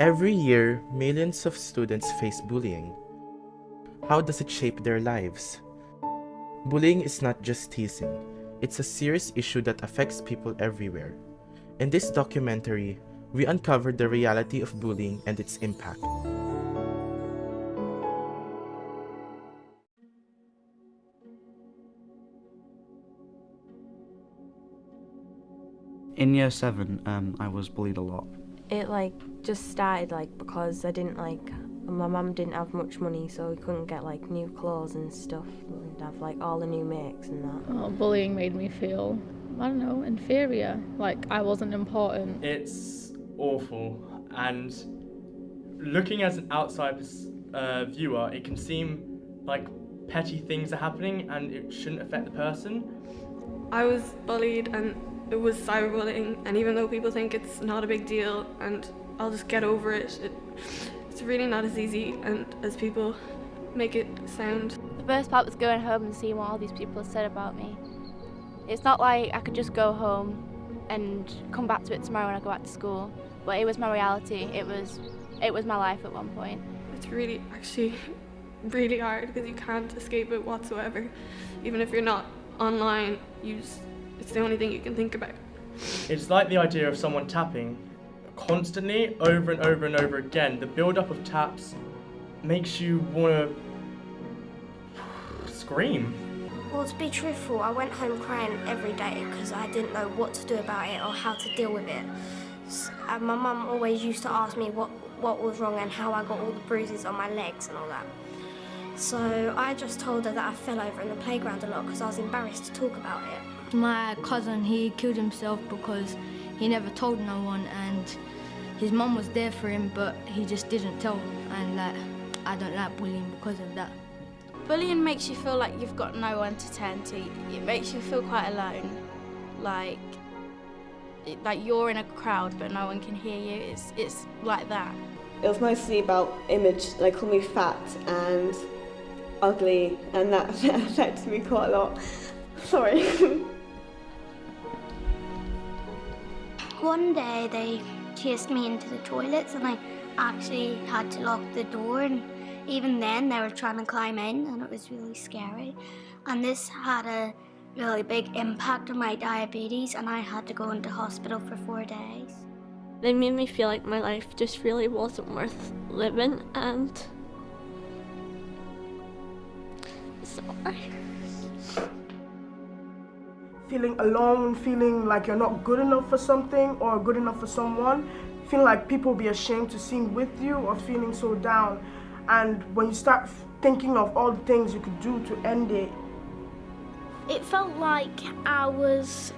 Every year, millions of students face bullying. How does it shape their lives? Bullying is not just teasing, it's a serious issue that affects people everywhere. In this documentary, we uncovered the reality of bullying and its impact. In year 7, I was bullied a lot. It just started because I didn't my mum didn't have much money, so we couldn't get new clothes and stuff and have all the new makes and that. Oh, bullying made me feel, I don't know, inferior, like I wasn't important. It's awful, and looking as an outside viewer, it can seem like petty things are happening and it shouldn't affect the person. I was bullied and it was cyberbullying, and even though people think it's not a big deal and I'll just get over it, it's really not as easy and as people make it sound. The worst part was going home and seeing what all these people had said about me. It's not like I could just go home and come back to it tomorrow when I go back to school, but it was my reality. It was my life at one point. It's really, actually, really hard because you can't escape it whatsoever. Even if you're not online, it's the only thing you can think about. It's like the idea of someone tapping constantly over and over and over again. The build-up of taps makes you want to scream. Well, to be truthful, I went home crying every day because I didn't know what to do about it or how to deal with it. And my mum always used to ask me what was wrong and how I got all the bruises on my legs and all that. So I just told her that I fell over in the playground a lot because I was embarrassed to talk about it. My cousin, he killed himself because he never told no one, and his mum was there for him, but he just didn't tell, and I don't like bullying because of that. Bullying makes you feel like you've got no one to turn to. It makes you feel quite alone, like you're in a crowd but no one can hear you. It's like that. It was mostly about image. They called me fat and ugly, and that affected me quite a lot. Sorry. One day they chased me into the toilets and I actually had to lock the door, and even then they were trying to climb in and it was really scary. And this had a really big impact on my diabetes and I had to go into hospital for 4 days. They made me feel like my life just really wasn't worth living, and sorry. Feeling alone, feeling like you're not good enough for something or good enough for someone, feeling like people will be ashamed to sing with you, or feeling so down. And when you start thinking of all the things you could do to end it, it felt like I was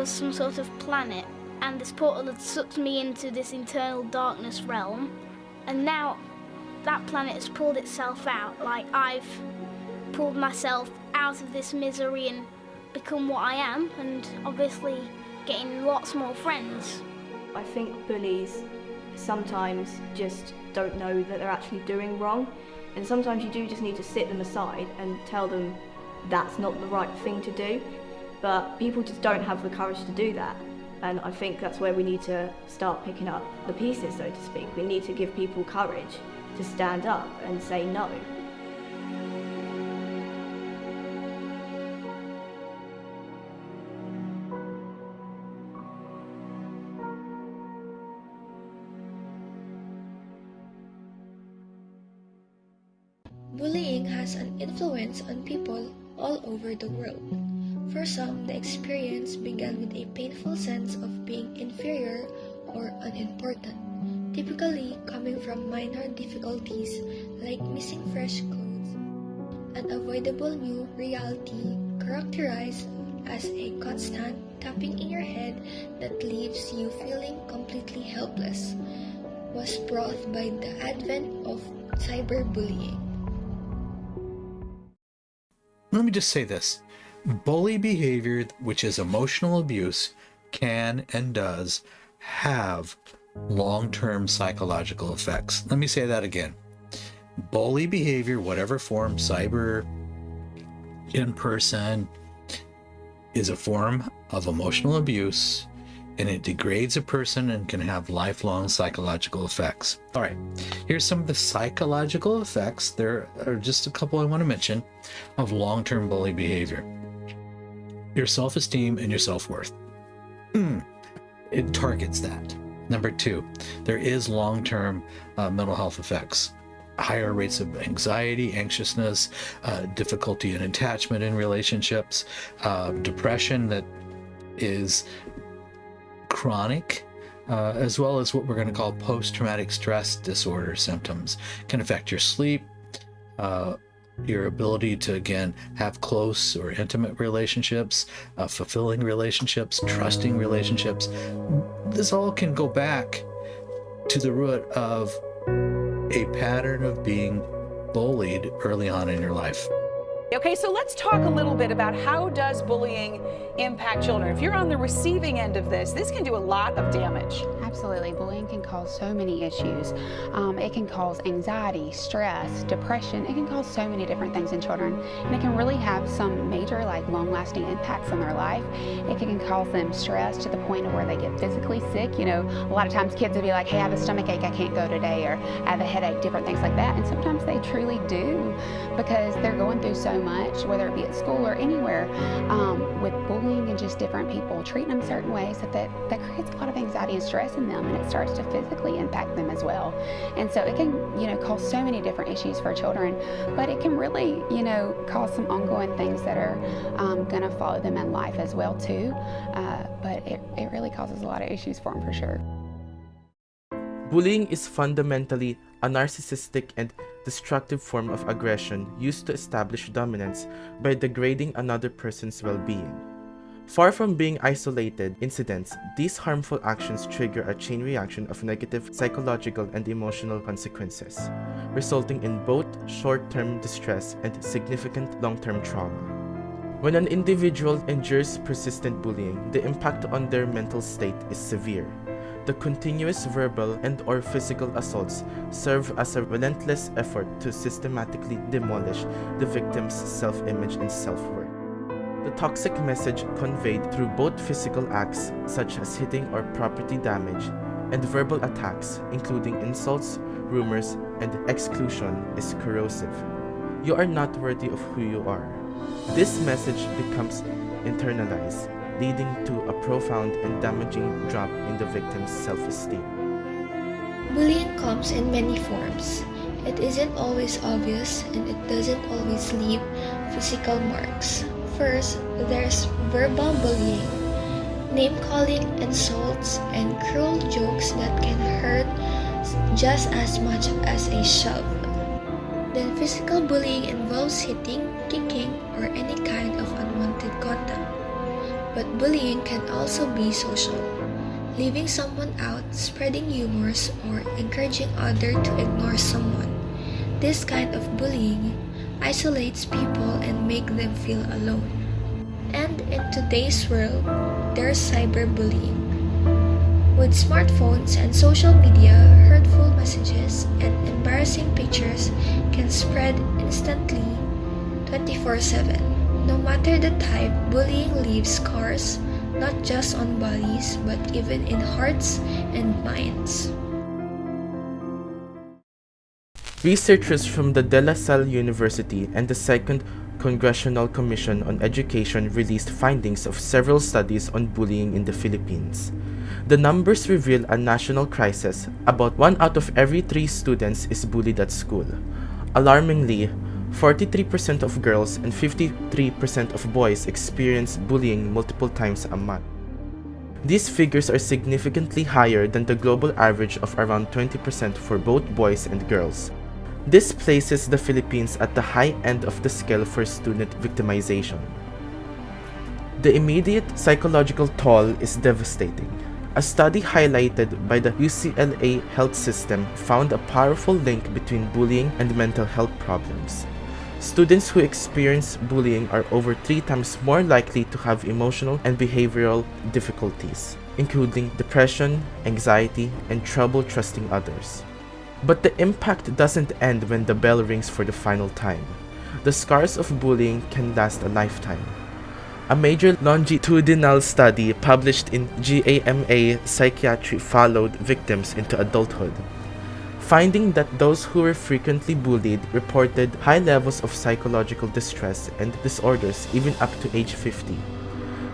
some sort of planet, and this portal had sucked me into this internal darkness realm, and now that planet has pulled itself out. Like I've pulled myself out of this misery and become what I am, and obviously getting lots more friends. I think bullies sometimes just don't know that they're actually doing wrong, and sometimes you do just need to sit them aside and tell them that's not the right thing to do, but people just don't have the courage to do that. And I think that's where we need to start picking up the pieces, so to speak. We need to give people courage to stand up and say no. Bullying has an influence on people all over the world. For some, the experience began with a painful sense of being inferior or unimportant, typically coming from minor difficulties like missing fresh clothes. An avoidable new reality characterized as a constant tapping in your head that leaves you feeling completely helpless was brought by the advent of cyberbullying. Let me just say this. Bully behavior, which is emotional abuse, can and does have long-term psychological effects. Let me say that again. Bully behavior, whatever form, cyber, in person, is a form of emotional abuse, and it degrades a person and can have lifelong psychological effects. All right, here's some of the psychological effects. There are just a couple I want to mention of long-term bully behavior. Your self-esteem and your self-worth. It targets that. Number 2, there is long-term mental health effects. Higher rates of anxiety, anxiousness, difficulty in attachment in relationships, depression that is chronic, as well as what we're going to call post-traumatic stress disorder symptoms. Can affect your sleep, your ability to, again, have close or intimate relationships, fulfilling relationships, trusting relationships. This all can go back to the root of a pattern of being bullied early on in your life. Okay, so let's talk a little bit about how does bullying impact children. If you're on the receiving end of this can do a lot of damage. Absolutely. Bullying can cause so many issues. It can cause anxiety, stress, depression. It can cause so many different things in children, and it can really have some major, like, long-lasting impacts on their life. It can cause them stress to the point of where they get physically sick. You know, a lot of times kids will be like, hey, I have a stomach ache, I can't go today, or I have a headache, different things like that. And sometimes they truly do, because they're going through so much, whether it be at school or anywhere, with bullying and just different people treating them certain ways, that creates a lot of anxiety and stress in them, and it starts to physically impact them as well. And so it can, you know, cause so many different issues for children, but it can really, you know, cause some ongoing things that are going to follow them in life as well too. But it really causes a lot of issues for them for sure. Bullying is fundamentally a narcissistic and destructive form of aggression used to establish dominance by degrading another person's well-being. Far from being isolated incidents, these harmful actions trigger a chain reaction of negative psychological and emotional consequences, resulting in both short-term distress and significant long-term trauma. When an individual endures persistent bullying, the impact on their mental state is severe. The continuous verbal and/or physical assaults serve as a relentless effort to systematically demolish the victim's self-image and self-worth. The toxic message conveyed through both physical acts, such as hitting or property damage, and verbal attacks, including insults, rumors, and exclusion, is corrosive. You are not worthy of who you are. This message becomes internalized, leading to a profound and damaging drop in the victim's self-esteem. Bullying comes in many forms. It isn't always obvious, and it doesn't always leave physical marks. First, there's verbal bullying, name-calling, insults, and cruel jokes that can hurt just as much as a shove. Then physical bullying involves hitting, kicking, or any kind of unwanted contact. But bullying can also be social, leaving someone out, spreading rumors, or encouraging others to ignore someone. This kind of bullying isolates people and make them feel alone. And in today's world, there's cyberbullying. With smartphones and social media, hurtful messages and embarrassing pictures can spread instantly 24/7. No matter the type, bullying leaves scars, not just on bodies, but even in hearts and minds. Researchers from the De La Salle University and the Second Congressional Commission on Education released findings of several studies on bullying in the Philippines. The numbers reveal a national crisis. About 1 out of every 3 students is bullied at school. Alarmingly, 43% of girls and 53% of boys experience bullying multiple times a month. These figures are significantly higher than the global average of around 20% for both boys and girls. This places the Philippines at the high end of the scale for student victimization. The immediate psychological toll is devastating. A study highlighted by the UCLA Health System found a powerful link between bullying and mental health problems. Students who experience bullying are over 3 times more likely to have emotional and behavioral difficulties, including depression, anxiety, and trouble trusting others. But the impact doesn't end when the bell rings for the final time. The scars of bullying can last a lifetime. A major longitudinal study published in JAMA Psychiatry followed victims into adulthood, finding that those who were frequently bullied reported high levels of psychological distress and disorders even up to age 50.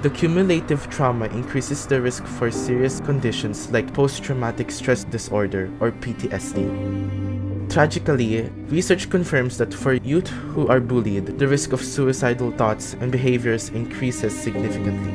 The cumulative trauma increases the risk for serious conditions like post-traumatic stress disorder or PTSD. Tragically, research confirms that for youth who are bullied, the risk of suicidal thoughts and behaviors increases significantly.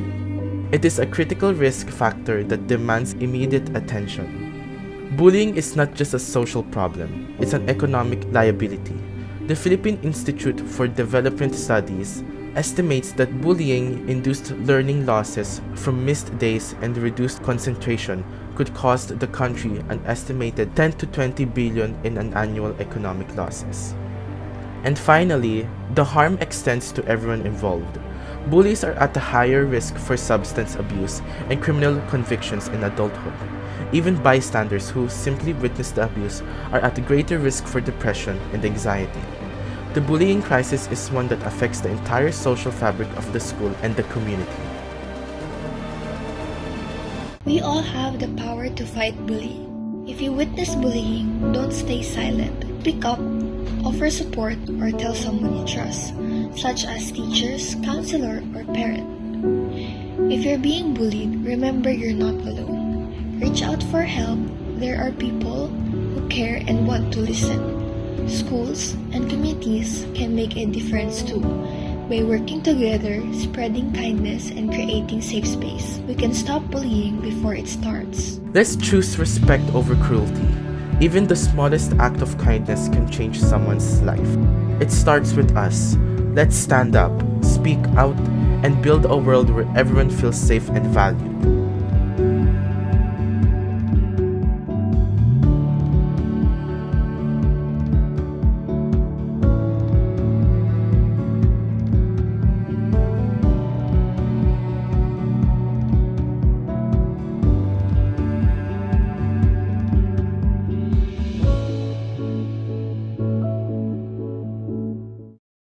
It is a critical risk factor that demands immediate attention. Bullying is not just a social problem, it's an economic liability. The Philippine Institute for Development Studies estimates that bullying-induced learning losses from missed days and reduced concentration could cost the country an estimated 10 to 20 billion in an annual economic losses. And finally, the harm extends to everyone involved. Bullies are at a higher risk for substance abuse and criminal convictions in adulthood. Even bystanders who simply witness the abuse are at a greater risk for depression and anxiety. The bullying crisis is one that affects the entire social fabric of the school and the community. We all have the power to fight bullying. If you witness bullying, don't stay silent. Speak up, offer support, or tell someone you trust, such as teachers, counselor, or parent. If you're being bullied, remember you're not alone. Reach out for help. There are people who care and want to listen. Schools and communities can make a difference too. By working together, spreading kindness, and creating safe space, we can stop bullying before it starts. Let's choose respect over cruelty. Even the smallest act of kindness can change someone's life. It starts with us. Let's stand up, speak out, and build a world where everyone feels safe and valued.